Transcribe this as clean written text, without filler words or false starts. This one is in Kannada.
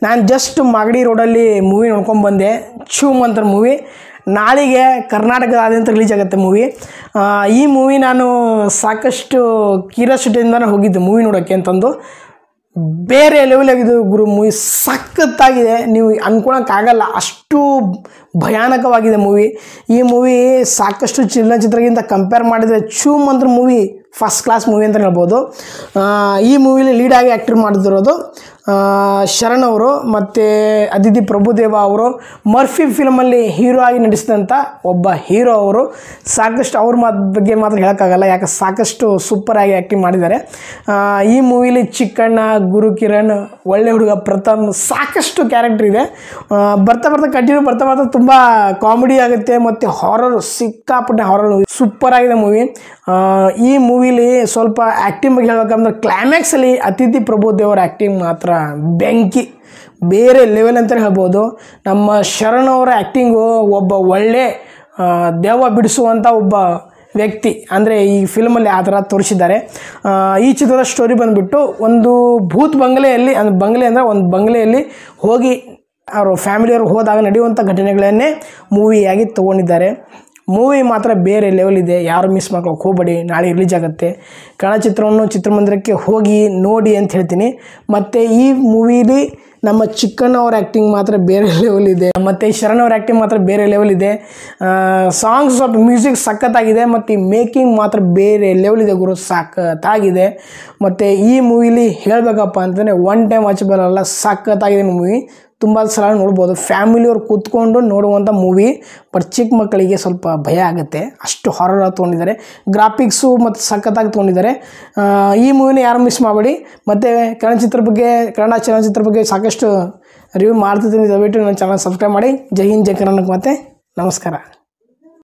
ನಾನು ಜಸ್ಟ್ ಮಾಗಡಿ ರೋಡಲ್ಲಿ ಮೂವಿ ನೋಡ್ಕೊಂಡು ಬಂದೆ. ಚೂಮ್ ಅಂತ ಮೂವಿ ನಾಳೆಗೆ ಕರ್ನಾಟಕದಾದ್ಯಂತ ರಿಲೀಸ್ ಆಗುತ್ತೆ ಮೂವಿ. ಈ ಮೂವಿ ನಾನು ಸಾಕಷ್ಟು ಕ್ಯೂರಿಯಾಸಿಟಿಯಿಂದನೇ ಹೋಗಿದ್ದೆ ಮೂವಿ ನೋಡೋಕ್ಕೆ ಅಂತಂದು. ಬೇರೆ ಲೆವೆಲ್ ಆಗಿದೆ ಗುರು ಮೂವಿ, ಸಖತ್ತಾಗಿದೆ. ನೀವು ಅಂದ್ಕೊಳಕ್ಕಾಗಲ್ಲ, ಅಷ್ಟು ಭಯಾನಕವಾಗಿದೆ ಮೂವಿ. ಈ ಮೂವಿ ಸಾಕಷ್ಟು ಚಲನಚಿತ್ರಗಿಂತ ಕಂಪೇರ್ ಮಾಡಿದರೆ ಚೂಮ್ ಅಂತ ಮೂವಿ ಫಸ್ಟ್ ಕ್ಲಾಸ್ ಮೂವಿ ಅಂತ ಹೇಳ್ಬೋದು. ಈ ಮೂವಿಲಿ ಲೀಡಾಗಿ ಆ್ಯಕ್ಟರ್ ಮಾಡ್ತಿರೋದು ಶರಣ್ ಅವರು ಮತ್ತು ಅದಿತಿ ಪ್ರಭುದೇವ ಅವರು. ಮರ್ಫಿ ಫಿಲ್ಮಲ್ಲಿ ಹೀರೋ ಆಗಿ ನಟಿಸಿದಂಥ ಒಬ್ಬ ಹೀರೋ ಅವರು. ಸಾಕಷ್ಟು ಅವ್ರ ಬಗ್ಗೆ ಮಾತ್ರ ಹೇಳೋಕ್ಕಾಗಲ್ಲ, ಯಾಕೆ ಸಾಕಷ್ಟು ಸೂಪರಾಗಿ ಆ್ಯಕ್ಟಿಂಗ್ ಮಾಡಿದ್ದಾರೆ. ಈ ಮೂವಿಲಿ ಚಿಕ್ಕಣ್ಣ, ಗುರುಕಿರಣ್, ಒಳ್ಳೆ ಹುಡುಗ ಪ್ರಥಮ್, ಸಾಕಷ್ಟು ಕ್ಯಾರೆಕ್ಟರ್ ಇದೆ. ಬರ್ತಾ ಬರ್ತಾ ತುಂಬ ಕಾಮಿಡಿ ಆಗುತ್ತೆ ಮತ್ತು ಹಾರರ್, ಸಿಕ್ಕಾಪಟ್ಟೆ ಹಾರರ್, ಸೂಪರಾಗಿದೆ ಮೂವಿ. ಈ ಮೂವಿಲಿ ಸ್ವಲ್ಪ ಆ್ಯಕ್ಟಿಂಗ್ ಬಗ್ಗೆ ಹೇಳ್ಬೇಕಂದ್ರೆ ಕ್ಲೈಮ್ಯಾಕ್ಸಲ್ಲಿ ಅತಿಥಿ ಪ್ರಭುದೇವರ ಆ್ಯಕ್ಟಿಂಗ್ ಮಾತ್ರ ಬೆಂಕಿ, ಬೇರೆ ಲೆವೆಲ್ ಅಂತಲೇ ಹೇಳ್ಬೋದು. ನಮ್ಮ ಶರಣ್ ಅವರ ಆ್ಯಕ್ಟಿಂಗು ಒಬ್ಬ ಒಳ್ಳೆ ದೆವ್ವ ಬಿಡಿಸುವಂಥ ಒಬ್ಬ ವ್ಯಕ್ತಿ, ಅಂದರೆ ಈ ಫಿಲ್ಮಲ್ಲಿ ಆ ಥರ ತೋರಿಸಿದ್ದಾರೆ. ಈ ಚಿತ್ರದ ಸ್ಟೋರಿ ಬಂದುಬಿಟ್ಟು ಒಂದು ಭೂತ್ ಬಂಗಲೆಯಲ್ಲಿ, ಒಂದು ಬಂಗಲೆಯಲ್ಲಿ ಹೋಗಿ ಅವರು ಫ್ಯಾಮಿಲಿಯವರು ಹೋದಾಗ ನಡೆಯುವಂಥ ಘಟನೆಗಳನ್ನೇ ಮೂವಿಯಾಗಿ ತೊಗೊಂಡಿದ್ದಾರೆ. ಮೂವಿ ಮಾತ್ರ ಬೇರೆ ಲೆವೆಲ್ ಇದೆ, ಯಾರು ಮಿಸ್ ಮಾಡ್ಕೊಳಕ್ಕೆ ಹೋಗಬೇಡಿ. ನಾಳೆ ರಿಲೀಸ್ ಆಗುತ್ತೆ. ಕನ್ನಡ ಚಿತ್ರವನ್ನು ಚಿತ್ರಮಂದಿರಕ್ಕೆ ಹೋಗಿ ನೋಡಿ ಅಂತ ಹೇಳ್ತೀನಿ. ಮತ್ತು ಈ ಮೂವಿಲಿ ನಮ್ಮ ಚಿಕ್ಕಣ್ಣ ಅವ್ರ ಆ್ಯಕ್ಟಿಂಗ್ ಮಾತ್ರ ಬೇರೆ ಲೆವೆಲ್ ಇದೆ, ಮತ್ತು ಶರಣ್ ಅವ್ರ ಆ್ಯಕ್ಟಿಂಗ್ ಮಾತ್ರ ಬೇರೆ ಲೆವೆಲ್ ಇದೆ. ಸಾಂಗ್ಸ್ ಆಫ್ ಮ್ಯೂಸಿಕ್ ಸಖತ್ತಾಗಿದೆ, ಮತ್ತು ಈ ಮೇಕಿಂಗ್ ಮಾತ್ರ ಬೇರೆ ಲೆವೆಲ್ ಇದೆ ಗುರು, ಸಖತ್ತಾಗಿದೆ. ಮತ್ತು ಈ ಮೂವಿಲಿ ಹೇಳಬೇಕಪ್ಪ ಅಂತಂದರೆ ಒನ್ ಟೈಮ್ ವಾಚಬಲ್ ಅಲ್ಲ, ಸಖತ್ತಾಗಿದೆ ಮೂವಿ. ತುಂಬ ಸಲ ನೋಡ್ಬೋದು, ಫ್ಯಾಮಿಲಿಯವ್ರು ಕೂತ್ಕೊಂಡು ನೋಡುವಂಥ ಮೂವಿ. ಬಟ್ ಚಿಕ್ಕ ಮಕ್ಕಳಿಗೆ ಸ್ವಲ್ಪ ಭಯ ಆಗುತ್ತೆ, ಅಷ್ಟು ಹಾರರ್ ತೊಗೊಂಡಿದ್ದಾರೆ. ಗ್ರಾಫಿಕ್ಸು ಮತ್ತು ಸಖತ್ತಾಗಿ ತೊಗೊಂಡಿದ್ದಾರೆ. ಈ ಮೂವಿನ ಯಾರು ಮಿಸ್ ಮಾಡಬೇಡಿ. ಮತ್ತು ಕನ್ನಡ ಚಲನಚಿತ್ರ ಬಗ್ಗೆ ಸಾಕಷ್ಟು ರಿವ್ಯೂ ಮಾಡ್ತಿದ್ದೀನಿ. ದಯವಿಟ್ಟು ನನ್ನ ಚಾನಲ್ ಸಬ್ಸ್ಕ್ರೈಬ್ ಮಾಡಿ. ಜೈ ಹಿಂದ್, ಜೈ ಕರ್ನಾಟಕ, ಮತ್ತು ನಮಸ್ಕಾರ.